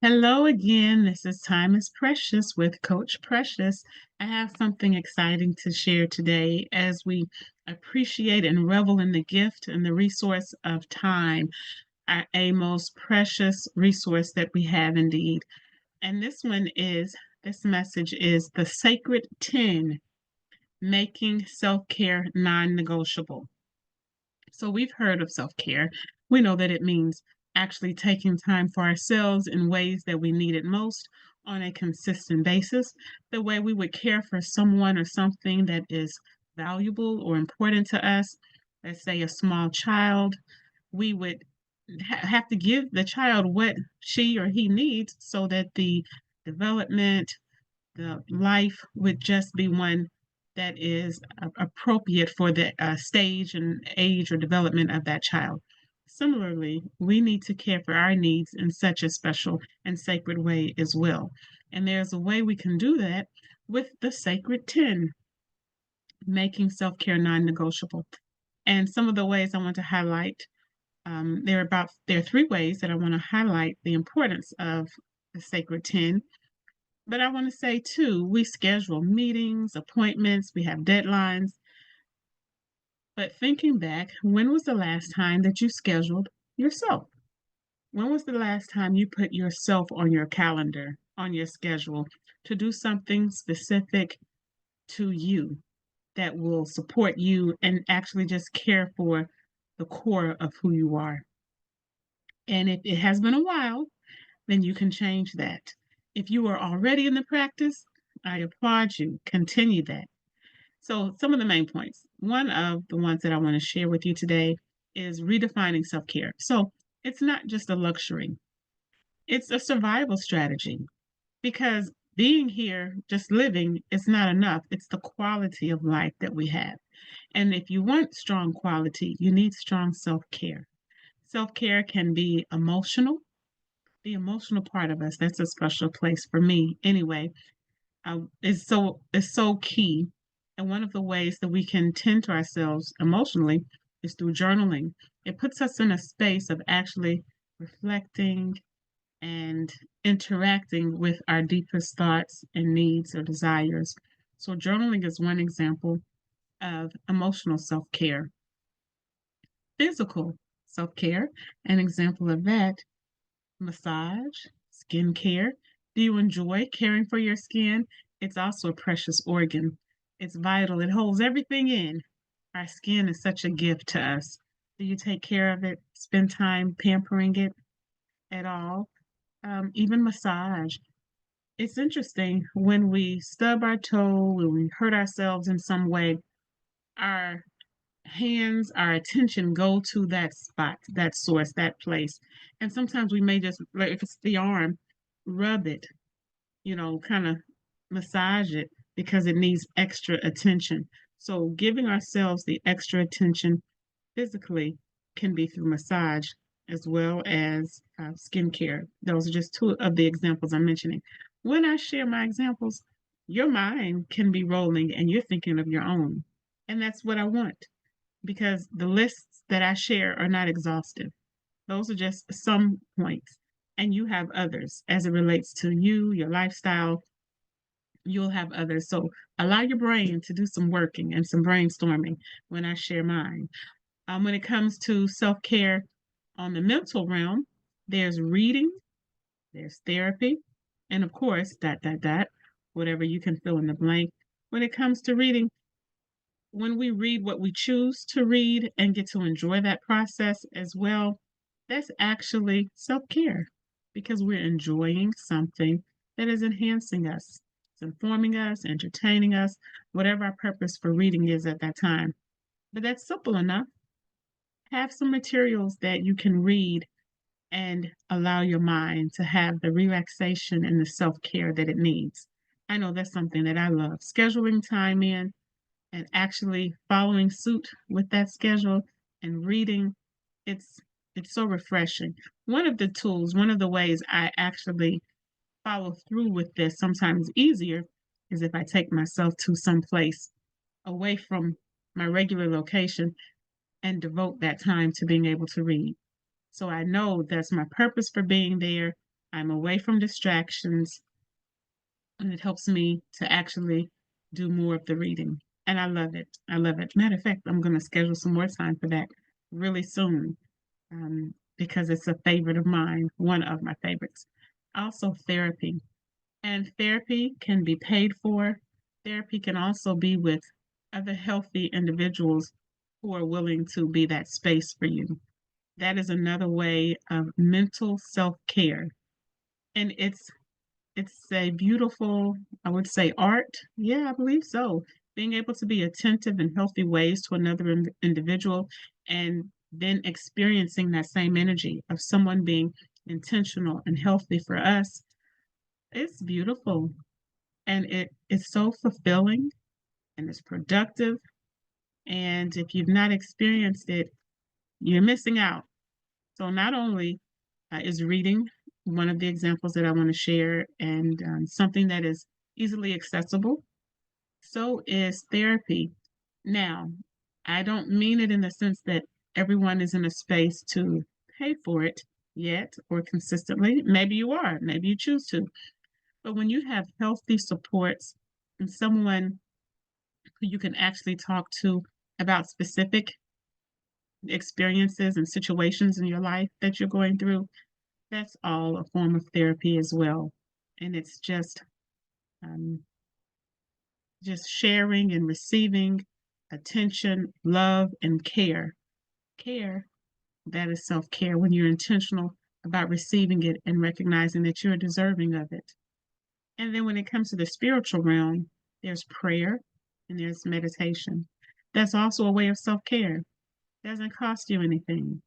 Hello again. This is Time is Precious with Coach Precious. I have something exciting to share today as we appreciate and revel in the gift and the resource of time, a most precious resource that we have indeed. And this message is the sacred 10, making self-care non-negotiable. So we've heard of self-care. We know that it means actually taking time for ourselves in ways that we need it most on a consistent basis, the way we would care for someone or something that is valuable or important to us. Let's say a small child, we would have to give the child what she or he needs so that the development, the life would just be one that is appropriate for the stage and age or development of that child. Similarly, we need to care for our needs in such a special and sacred way as well. And there's a way we can do that with the sacred 10, making self care non negotiable. And some of the ways I want to highlight, there are three ways that I want to highlight the importance of the sacred 10. But I want to say too, we schedule meetings, appointments, we have deadlines. But thinking back, when was the last time that you scheduled yourself? When was the last time you put yourself on your calendar, on your schedule, to do something specific to you that will support you and actually just care for the core of who you are? And if it has been a while, then you can change that. If you are already in the practice, I applaud you. Continue that. So, some of the main points. One of the ones that I want to share with you today is redefining self care. So, it's not just a luxury, it's a survival strategy because being here, just living, is not enough. It's the quality of life that we have. And if you want strong quality, you need strong self care. Self care can be emotional, the emotional part of us. That's a special place for me anyway. Is so key. And one of the ways that we can tend to ourselves emotionally is through journaling. It puts us in a space of actually reflecting and interacting with our deepest thoughts and needs or desires. So journaling is one example of emotional self-care. Physical self-care, an example of that, massage, skincare. Do you enjoy caring for your skin? It's also a precious organ. It's vital. It holds everything in. Our skin is such a gift to us. Do you take care of it? Spend time pampering it at all? Even massage. It's interesting when we stub our toe, when we hurt ourselves in some way, our hands, our attention go to that spot, that source, that place. And sometimes we may just, like if it's the arm, rub it, kind of massage it because it needs extra attention. So giving ourselves the extra attention physically can be through massage as well as skincare. Those are just two of the examples I'm mentioning. When I share my examples, your mind can be rolling and you're thinking of your own. And that's what I want because the lists that I share are not exhaustive. Those are just some points. And you have others as it relates to you, your lifestyle. You'll have others. So allow your brain to do some working and some brainstorming when I share mine. When it comes to self care on the mental realm, there's reading, there's therapy, and of course, whatever you can fill in the blank. When it comes to reading, when we read what we choose to read and get to enjoy that process as well, that's actually self care because we're enjoying something that is enhancing us, it's informing us, entertaining us, whatever our purpose for reading is at that time. But that's simple enough. Have some materials that you can read and allow your mind to have the relaxation and the self care that it needs. I know that's something that I love. Scheduling time in and actually following suit with that schedule and reading, it's it's so refreshing. One of the tools, one of the ways I actually follow through with this, sometimes easier, is if I take myself to some place away from my regular location and devote that time to being able to read. So I know that's my purpose for being there. I'm away from distractions, and it helps me to actually do more of the reading. And I love it. I love it. Matter of fact, I'm going to schedule some more time for that really soon, because it's a favorite of mine, one of my favorites. Also, therapy. And therapy can be paid for. Therapy can also be with other healthy individuals who are willing to be that space for you. That is another way of mental self-care. And it's a beautiful, I would say, art. Yeah, I believe so. Being able to be attentive in healthy ways to another individual and then experiencing that same energy of someone being intentional and healthy for us, it's beautiful. And it is so fulfilling and it's productive. And if you've not experienced it, you're missing out. So, not only is reading one of the examples that I want to share and something that is easily accessible, so is therapy. Now, I don't mean it in the sense that everyone is in a space to pay for it yet or consistently. Maybe you are, maybe you choose to. But when you have healthy supports and someone who you can actually talk to about specific experiences and situations in your life that you're going through, that's all a form of therapy as well. And it's um, just sharing and receiving attention, love, and care. Care, that is self care when you're intentional about receiving it and recognizing that you're deserving of it. And then when it comes to the spiritual realm, there's prayer and there's meditation. That's also a way of self care. Doesn't cost you anything.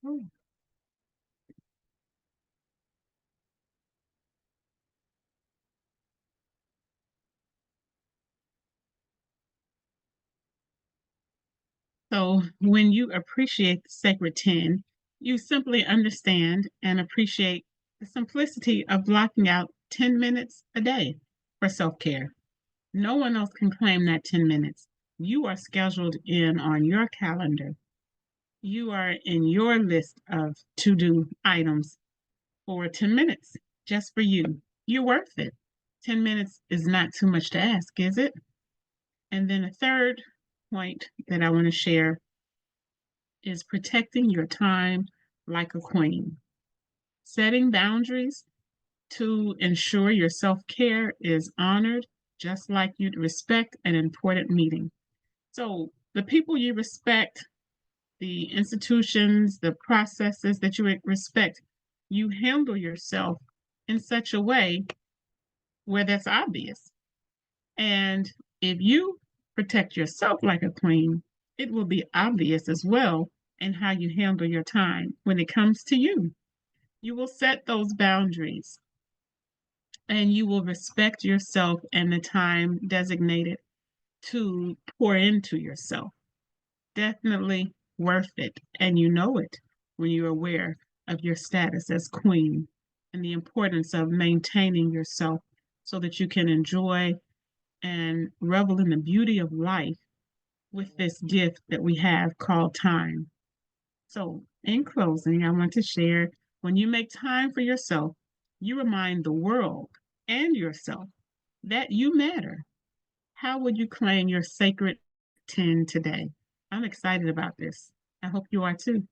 Oh. So, when you appreciate the sacred 10, you simply understand and appreciate the simplicity of blocking out 10 minutes a day for self care. No one else can claim that 10 minutes. You are scheduled in on your calendar. You are in your list of to do items for 10 minutes just for you. You're worth it. 10 minutes is not too much to ask, is it? And then a third point that I want to share is protecting your time like a queen. Setting boundaries to ensure your self care is honored, just like you'd respect an important meeting. So, the people you respect, the institutions, the processes that you respect, you handle yourself in such a way where that's obvious. And if you protect yourself like a queen, it will be obvious as well in how you handle your time when it comes to you. You will set those boundaries and you will respect yourself and the time designated to pour into yourself. Definitely worth it. And you know it when you're aware of your status as queen and the importance of maintaining yourself so that you can enjoy and revel in the beauty of life with this gift that we have called time. So, in closing, I want to share when you make time for yourself, you remind the world and yourself that you matter. How would you claim your sacred 10 today? I'm excited about this. I hope you are too.